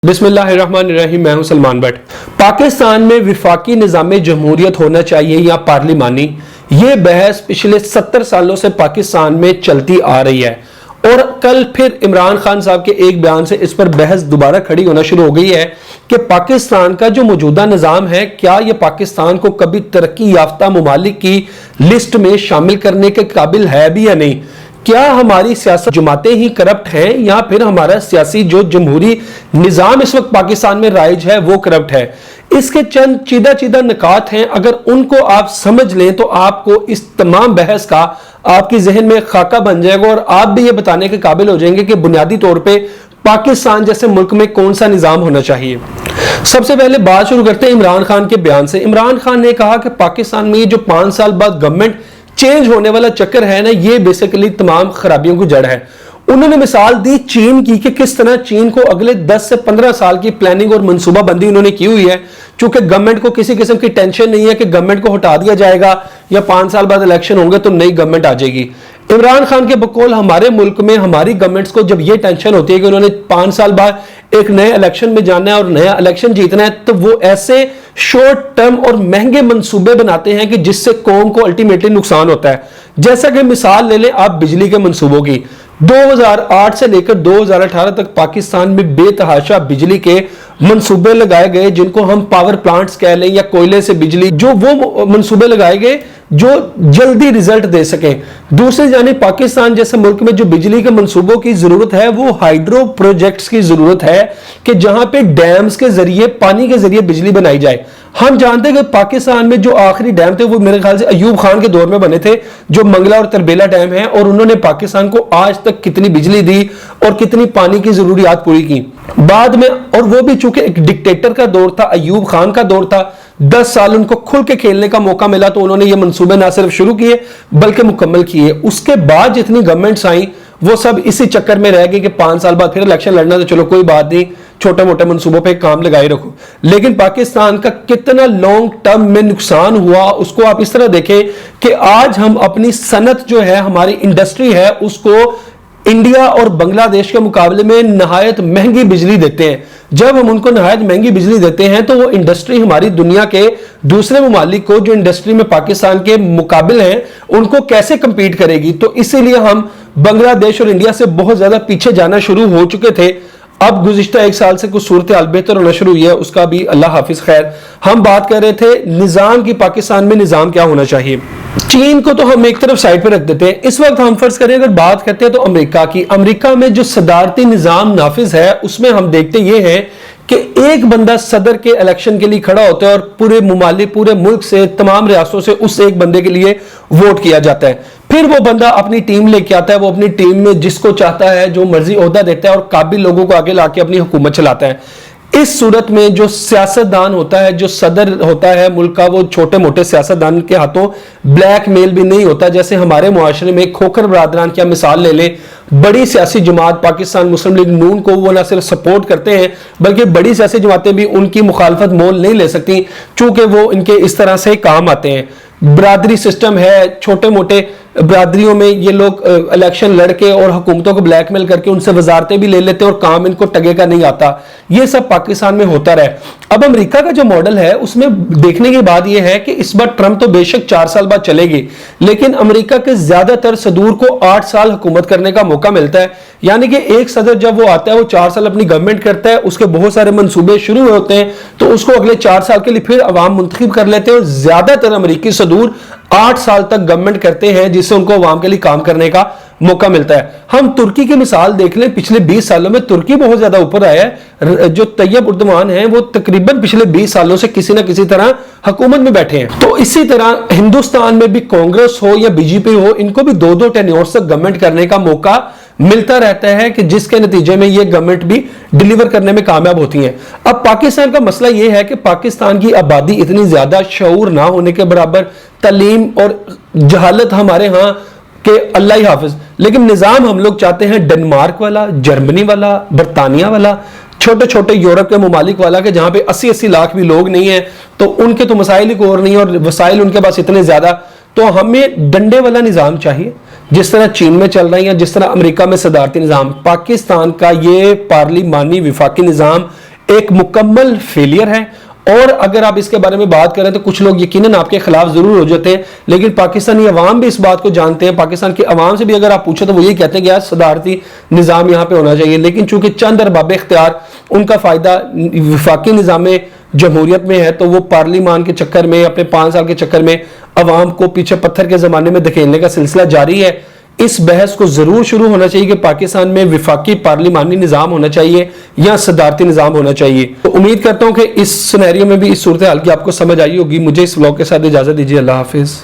बिस्मिल्लाहिर्रहमानिर्रहीम। मैं हूं सलमान बट। पाकिस्तान में विफाकी निज़ाम जमहूरियत होना चाहिए या पार्लिमानी, ये बहस पिछले 70 सालों से पाकिस्तान में चलती आ रही है और कल फिर इमरान खान साहब के एक बयान से इस पर बहस दोबारा खड़ी होना शुरू हो गई है कि पाकिस्तान का जो मौजूदा निज़ाम है, क्या ये पाकिस्तान को कभी तरक्की याफ्ता ममालिक की लिस्ट में शामिल करने के काबिल है भी या नहीं। क्या हमारी सियासत जमातें ही करप्ट हैं या फिर हमारा सियासी जो जमहूरी निज़ाम इस वक्त पाकिस्तान में राइज है वो करप्ट है। इसके चंद चीदा चीदा निकात हैं, अगर उनको आप समझ लें तो आपको इस तमाम बहस का आपकी जहन में खाका बन जाएगा और आप भी ये बताने के काबिल हो जाएंगे कि बुनियादी तौर पे पाकिस्तान जैसे मुल्क में कौन सा निज़ाम होना चाहिए। सबसे पहले बात शुरू करते हैं इमरान खान के बयान से। इमरान खान ने कहा कि पाकिस्तान में जो 5 साल बाद गवर्नमेंट चेंज होने वाला चक्कर है ना, ये बेसिकली तमाम खराबियों की जड़ है। उन्होंने मिसाल दी चीन की कि किस तरह चीन को अगले 10 से 15 साल की प्लानिंग और मनसूबाबंदी उन्होंने की हुई है। चूंकि गवर्नमेंट को किसी किस्म की टेंशन नहीं है कि गवर्नमेंट को हटा दिया जाएगा या 5 साल बाद इलेक्शन होंगे तो नई गवर्नमेंट आ जाएगी। इमरान खान के बकौल हमारे मुल्क में हमारी गवर्नमेंट्स को जब यह टेंशन होती है कि उन्होंने 5 साल बाद एक नए इलेक्शन में जाना है और नया इलेक्शन जीतना है, तो वो ऐसे शॉर्ट टर्म और महंगे मंसूबे बनाते हैं कि जिससे कौम को अल्टीमेटली नुकसान होता है। जैसा कि मिसाल ले लें आप बिजली के मंसूबों की, 2008 से लेकर 2018 तक पाकिस्तान में बेतहाशा बिजली के मंसूबे लगाए गए, जिनको हम पावर प्लांट्स कह लें या कोयले से बिजली, जो वो मंसूबे लगाए गए जो जल्दी रिजल्ट दे सकें। दूसरी जानिब पाकिस्तान जैसे मुल्क में जो बिजली के मंसूबों की जरूरत है वो हाइड्रो प्रोजेक्ट्स की जरूरत है कि जहां पे डैम्स के जरिए, पानी के जरिए बिजली बनाई जाए। हम जानते हैं कि पाकिस्तान में जो आखिरी डैम थे वो मेरे ख्याल से अयूब खान के दौर में बने थे, जो मंगला और तरबेला डैम है, और उन्होंने पाकिस्तान को आज तक कितनी बिजली दी और कितनी पानी की जरूरियात पूरी की बाद में। और वो भी चूंकि एक डिक्टेटर का दौर था, अयूब खान का दौर था, 10 साल उनको खुल के खेलने का मौका मिला तो उन्होंने ये मंसूबे ना सिर्फ शुरू किए बल्कि मुकम्मल किए। उसके बाद जितनी गवर्नमेंट्स आई वो सब इसी चक्कर में रह गई कि 5 साल बाद फिर इलेक्शन लड़ना, तो चलो कोई बात नहीं, छोटे मोटे मंसूबों पे काम लगाए रखो। लेकिन पाकिस्तान का कितना लॉन्ग टर्म में नुकसान हुआ उसको आप इस तरह देखें कि आज हम अपनी सनत जो है, हमारी इंडस्ट्री है, उसको इंडिया और बांग्लादेश के मुकाबले में नहायत महंगी बिजली देते हैं। जब हम उनको नहायत महंगी बिजली देते हैं तो वो इंडस्ट्री हमारी दुनिया के दूसरे ममालिक को जो इंडस्ट्री में पाकिस्तान के मुकाबले हैं उनको कैसे कंपीट करेगी। तो इसीलिए हम बांग्लादेश और इंडिया से बहुत ज्यादा पीछे जाना शुरू हो चुके थे। अब गुज़िश्ता 1 साल से कुछ सूरत हाल बेहतर होना शुरू हुई है, उसका भी अल्लाह हाफिज। खैर, हम बात कर रहे थे निज़ाम की, पाकिस्तान में निज़ाम क्या होना चाहिए। चीन को तो हम एक तरफ साइड पे रख देते हैं। इस वक्त हम फर्ज करें अगर बात करते हैं तो अमेरिका की। अमेरिका में जो सदारती निज़ाम नाफिज है उसमें हम देखते ये हैं कि एक बंदा सदर के इलेक्शन के लिए खड़ा होता है और पूरे मुमालिक, पूरे मुल्क से, तमाम रियासतों से उस एक बंदे के लिए वोट किया जाता है। फिर वो बंदा अपनी टीम लेके आता है, वो अपनी टीम में जिसको चाहता है जो मर्जी ओहदा देता है और काबिल लोगों को आगे लाके अपनी हुकूमत चलाता है। इस सूरत में जो सियासतदान होता है, जो सदर होता है मुल्क का, वो छोटे मोटे सियासतदान के हाथों ब्लैक मेल भी नहीं होता। जैसे हमारे मुआशरे में खोखर बरादरान की मिसाल ले लें, बड़ी सियासी जमात पाकिस्तान मुस्लिम लीग नून को वो न सिर्फ सपोर्ट करते हैं बल्कि बड़ी सियासी जमातें भी उनकी मुखालफत मोल नहीं ले सकती, चूंकि वो इनके इस तरह से काम आते हैं। बरादरी सिस्टम है, छोटे मोटे बरादरियों में ये लोग इलेक्शन लड़के और हुकूमतों को ब्लैकमेल करके उनसे वजारतें भी ले लेते हैं और काम इनको टगे का नहीं आता। ये सब पाकिस्तान में होता रहे। अब अमेरिका का जो मॉडल है उसमें देखने की बात यह है कि इस बार ट्रंप तो बेशक 4 साल बाद चलेगी, लेकिन अमेरिका के ज्यादातर सदूर को 8 साल हुकूमत करने का मौका मिलता है। यानी कि एक सदर जब वो आता है वो 4 साल अपनी गवर्नमेंट करता है, उसके बहुत सारे मंसूबे शुरू होते हैं तो उसको अगले 4 साल के लिए फिर अवाम मुंतखब कर लेते हैं और ज्यादातर अमेरिकी सदूर 8 साल तक गवर्नमेंट करते हैं जिससे उनको अवाम के लिए काम करने का मौका मिलता है। हम तुर्की की मिसाल देख लें, पिछले 20 सालों में तुर्की बहुत ज्यादा ऊपर आया है। जो तैयब उर्दवान हैं वो तकरीबन पिछले 20 सालों से किसी ना किसी तरह हुकूमत में बैठे हैं। तो इसी तरह हिंदुस्तान में भी कांग्रेस हो या बीजेपी हो, इनको भी 2-2 टेन्योर्स तक गवर्नमेंट करने का मौका मिलता रहता है कि जिसके नतीजे में ये गवर्नमेंट भी डिलीवर करने में कामयाब होती है। अब पाकिस्तान का मसला ये है कि पाकिस्तान की आबादी इतनी ज्यादा, शऊर ना होने के बराबर, तालीम और जहालत हमारे यहाँ के अल्लाह ही हाफिज, लेकिन निज़ाम हम लोग चाहते हैं डेनमार्क वाला, जर्मनी वाला, बरतानिया वाला, छोटे छोटे यूरोप के मुमालिक वाला के जहां पे 80-80 लाख भी लोग नहीं है तो उनके तो मसाइल ही कोई और नहीं और वसाइल उनके पास इतने ज्यादा। तो हमें डंडे वाला निज़ाम चाहिए जिस तरह चीन में चल रही है, जिस तरह अमेरिका में सदारती निज़ाम। पाकिस्तान का ये पार्लिमानी विफाकी निज़ाम ایک مکمل فیلئر ہے. اور اگر آپ اس کے بارے میں بات کریں تو کچھ لوگ یقیناً آپ کے خلاف ضرور ہو جاتے ہیں, لیکن پاکستانی عوام بھی اس بات کو جانتے ہیں. پاکستان کی عوام سے بھی اگر آپ پوچھیں تو وہ یہی کہتے ہیں کہ یار صدارتی نظام یہاں پہ ہونا چاہیے, لیکن چونکہ چند ارباب اختیار ان کا فائدہ وفاقی نظام جمہوریت میں ہے, تو وہ پارلیمان کے چکر میں, اپنے 5 سال کے چکر میں عوام کو پیچھے پتھر کے زمانے میں دھکیلنے کا سلسلہ جاری ہے. اس بحث کو ضرور شروع ہونا چاہیے کہ پاکستان میں وفاقی پارلیمانی نظام ہونا چاہیے یا صدارتی نظام ہونا چاہیے. تو امید کرتا ہوں کہ اس سینیریو میں بھی اس صورتحال کی آپ کو سمجھ آئی ہوگی. مجھے اس ولاگ کے ساتھ اجازت دیجیے. اللہ حافظ.